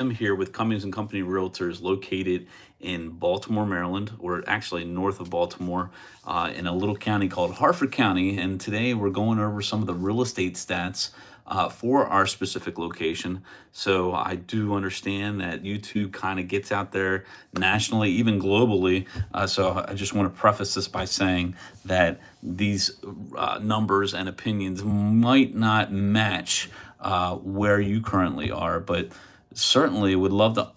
I'm here with Cummings and Company Realtors located in Baltimore, Maryland, or actually north of Baltimore, in a little county called Harford County. And today we're going over some of the real estate stats for our specific location. So I do understand that YouTube kind of gets out there nationally, even globally. So I just want to preface this by saying that these numbers and opinions might not match where you currently are, but certainly would love to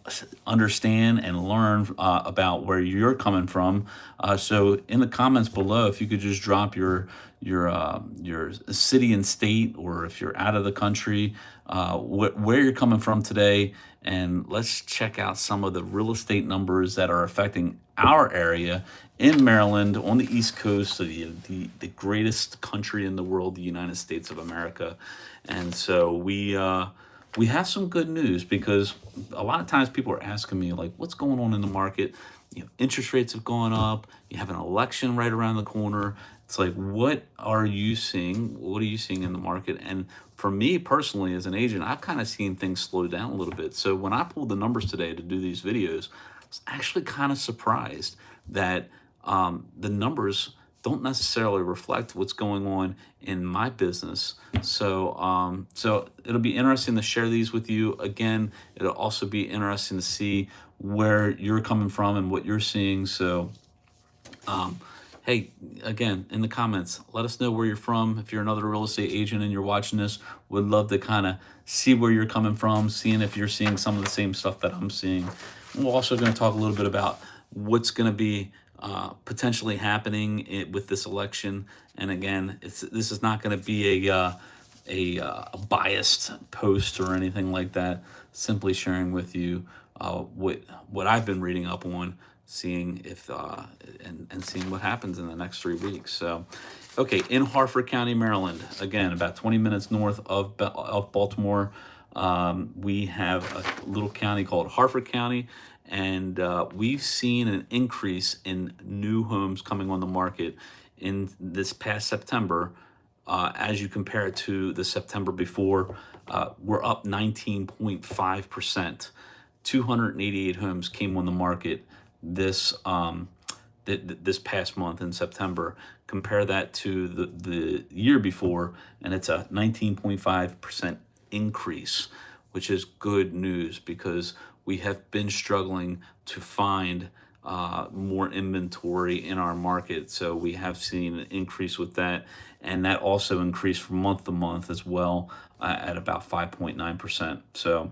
understand and learn about where you're coming from. So in the comments below, if you could just drop your city and state, or if you're out of the country, where you're coming from today, and let's check out some of the real estate numbers that are affecting our area in Maryland on the East Coast, so the greatest country in the world, the United States of America. And so we have some good news, because a lot of times people are asking me, like, what's going on in the market? Interest rates have gone up. You have an election right around the corner. It's like, what are you seeing? What are you seeing in the market? And for me personally, as an agent, I've kind of seen things slow down a little bit. So when I pulled the numbers today to do these videos, I was actually kind of surprised that the numbers don't necessarily reflect what's going on in my business. So it'll be interesting to share these with you. Again, it'll also be interesting to see where you're coming from and what you're seeing. So hey, again, in the comments, let us know where you're from. If you're another real estate agent and you're watching this, would love to kind of see where you're coming from, seeing if you're seeing some of the same stuff that I'm seeing. We're also going to talk a little bit about what's going to be potentially happening with this election. And again, this is not going to be a biased post or anything like that. Simply sharing with you what I've been reading up on, seeing if and seeing what happens in the next 3 weeks. So, okay, in Harford County, Maryland, again, about 20 minutes north of Baltimore, we have a little county called Harford County. And we've seen an increase in new homes coming on the market in this past September. As you compare it to the September before, we're up 19.5%. 288 homes came on the market this this past month in September. Compare that to the year before, and it's a 19.5% increase, which is good news, because we have been struggling to find more inventory in our market. So we have seen an increase with that. And that also increased from month to month as well, at about 5.9%. So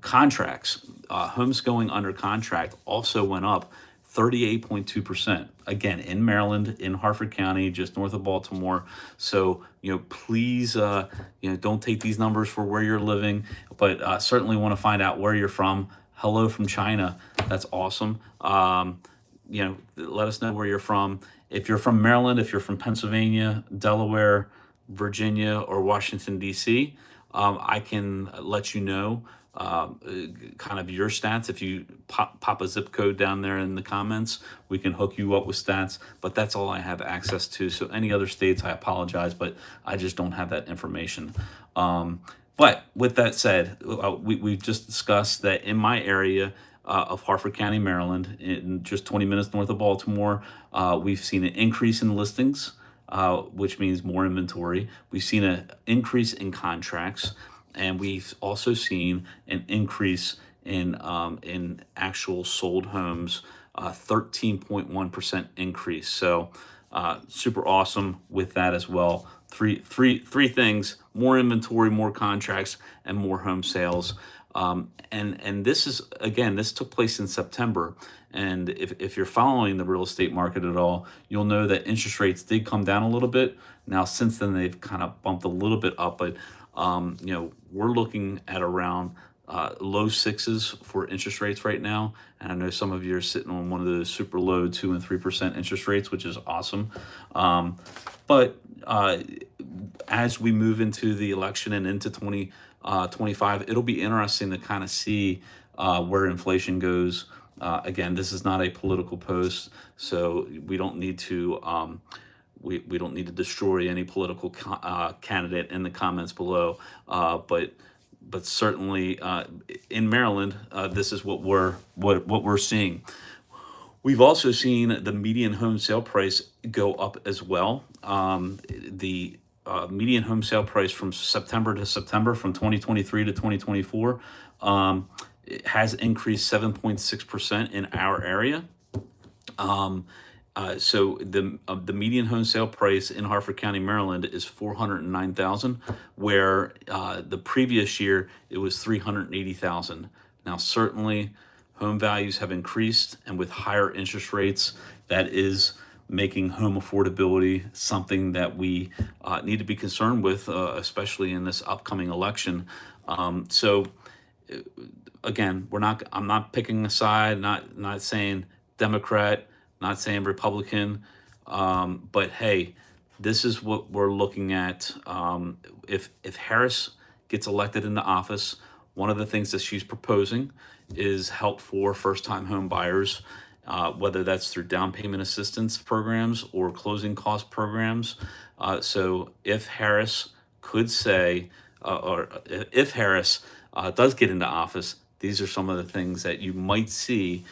contracts, homes going under contract also went up 38.2%. Again, in Maryland, in Harford County, just north of Baltimore. So, please, don't take these numbers for where you're living, but certainly want to find out where you're from. Hello from China. That's awesome. Let us know where you're from. If you're from Maryland, if you're from Pennsylvania, Delaware, Virginia, or Washington, D.C., I can let you know kind of your stats. If you pop a zip code down there in the comments, we can hook you up with stats, but that's all I have access to. So any other states, I apologize, but I just don't have that information. But with that said, we've just discussed that in my area of Harford County, Maryland, in just 20 minutes north of Baltimore, we've seen an increase in listings, which means more inventory. We've seen an increase in contracts, and we've also seen an increase in actual sold homes, 13.1% increase. So super awesome with that as well. Three things: more inventory, more contracts, and more home sales. And this took place in September. And if you're following the real estate market at all, you'll know that interest rates did come down a little bit. Now, since then, they've kind of bumped a little bit up, but we're looking at around low sixes for interest rates right now. And I know some of you are sitting on one of those super low 2% and 3% interest rates, which is awesome. But as we move into the election and into 2025, it'll be interesting to kind of see where inflation goes. Again, this is not a political post, so we don't need to we don't need to destroy any political candidate in the comments below. But but certainly in Maryland, this is what we're seeing. We've also seen the median home sale price go up as well. The median home sale price from September to September, from 2023 to 2024, it has increased 7.6% in our area. So the median home sale price in Harford County, Maryland, is 409,000, where the previous year it was 380,000. Now, certainly, home values have increased, and with higher interest rates, that is making home affordability something that we need to be concerned with, especially in this upcoming election. So again, I'm not picking a side, not saying Democrat, not saying Republican, but hey, this is what we're looking at. If Harris gets elected into office, one of the things that she's proposing is help for first-time home buyers, whether that's through down payment assistance programs or closing cost programs. So if Harris could say, or if Harris does get into office, these are some of the things that you might see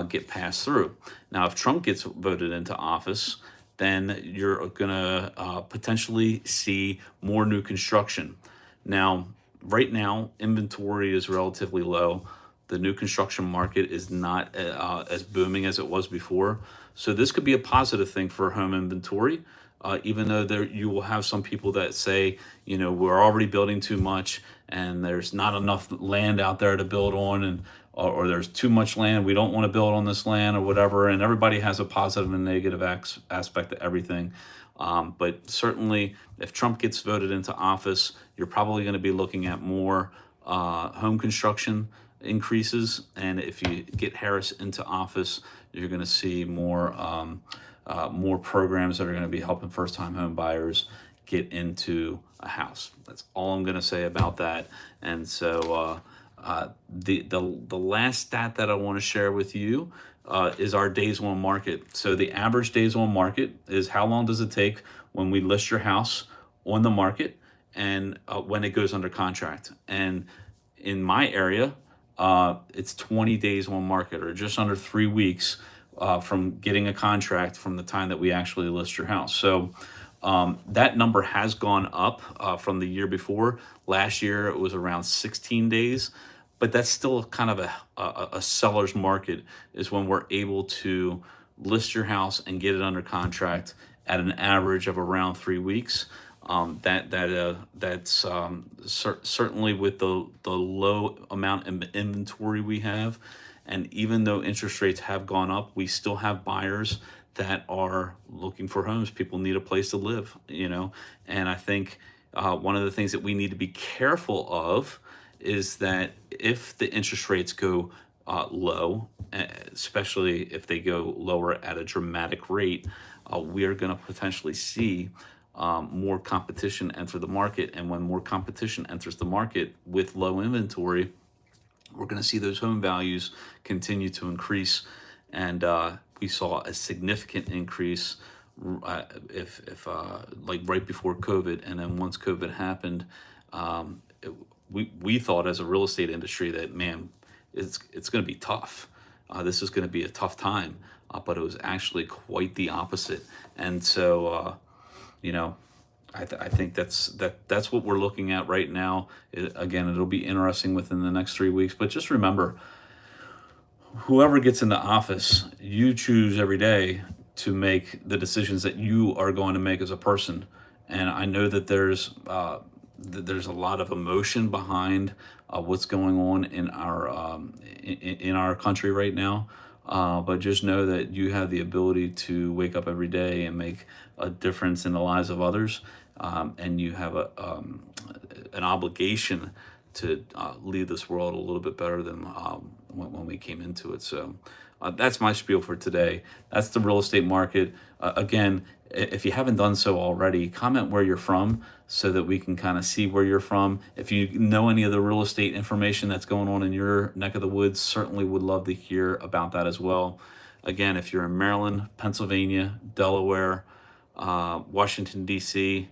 get passed through. Now, if Trump gets voted into office, then you're going to potentially see more new construction. Now, right now, inventory is relatively low. The new construction market is not as booming as it was before. So this could be a positive thing for home inventory, even though you will have some people that say, we're already building too much and there's not enough land out there to build on, and or there's too much land, we don't want to build on this land or whatever. And everybody has a positive and negative aspect to everything. But certainly, if Trump gets voted into office, you're probably going to be looking at more home construction increases. And if you get Harris into office, you're going to see more programs that are going to be helping first-time home buyers get into a house. That's all I'm going to say about that. And so the last stat that I want to share with you is our days on market. So the average days on market is how long does it take when we list your house on the market and when it goes under contract. And in my area, it's 20 days on market, or just under 3 weeks from getting a contract from the time that we actually list your house. So that number has gone up from the year before. Last year it was around 16 days, but that's still kind of a seller's market, is when we're able to list your house and get it under contract at an average of around 3 weeks. That's certainly with the low amount of inventory we have, and even though interest rates have gone up, we still have buyers that are looking for homes. People need a place to live, and I think one of the things that we need to be careful of is that if the interest rates go low, especially if they go lower at a dramatic rate, we are going to potentially see more competition enter the market. And when more competition enters the market with low inventory, we're going to see those home values continue to increase. And we saw a significant increase if like right before COVID, and then once COVID happened, we thought as a real estate industry that, man, it's going to be tough. This is going to be a tough time, but it was actually quite the opposite. And so, I think that's what we're looking at right now. Again, it'll be interesting within the next 3 weeks. But just remember, whoever gets into office, you choose every day to make the decisions that you are going to make as a person. And I know that there's a lot of emotion behind what's going on in our country right now. But just know that you have the ability to wake up every day and make a difference in the lives of others, and you have an obligation to leave this world a little bit better than when we came into it. So that's my spiel for today. That's the real estate market. Again, if you haven't done so already, comment where you're from so that we can kind of see where you're from. If you know any of the real estate information that's going on in your neck of the woods, certainly would love to hear about that as well. Again, if you're in Maryland, Pennsylvania, Delaware, Washington, D.C.,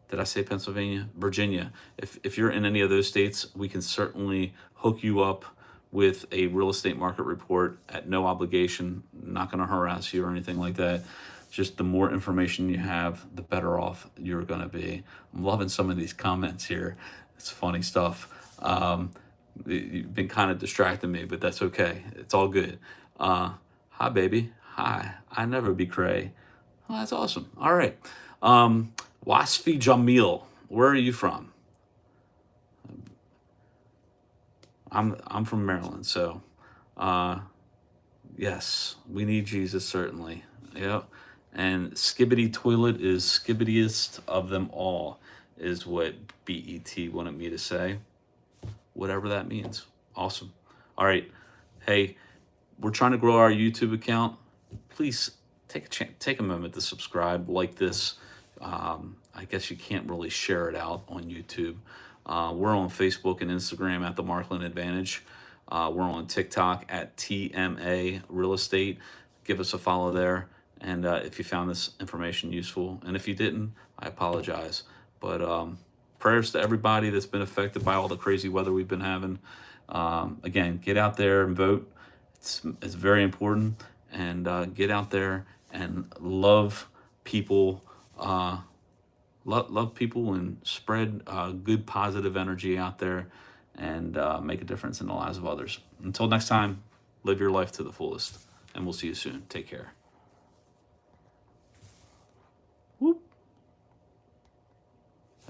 Did I say Pennsylvania? Virginia. If you're in any of those states, we can certainly hook you up with a real estate market report at no obligation. Not going to harass you or anything like that. Just the more information you have, the better off you're going to be. I'm loving some of these comments here. It's funny stuff. You've been kind of distracting me, but that's okay. It's all good. Hi, baby. Hi. I never be cray. Oh, that's awesome. All right. Wasfi Jamil, where are you from? I'm from Maryland, so yes, we need Jesus certainly. Yep. And Skibbity Toilet is skibbidiest of them all, is what BET wanted me to say. Whatever that means. Awesome. All right. Hey, we're trying to grow our YouTube account. Please take a moment to subscribe, like this. I guess you can't really share it out on YouTube. We're on Facebook and Instagram at the Markland Advantage. We're on TikTok at TMA Real Estate. Give us a follow there. And if you found this information useful, and if you didn't, I apologize. But prayers to everybody that's been affected by all the crazy weather we've been having. Again, get out there and vote. It's very important. And get out there and love people. Love people and spread good positive energy out there, and make a difference in the lives of others. Until next time, live your life to the fullest, and we'll see you soon. Take care.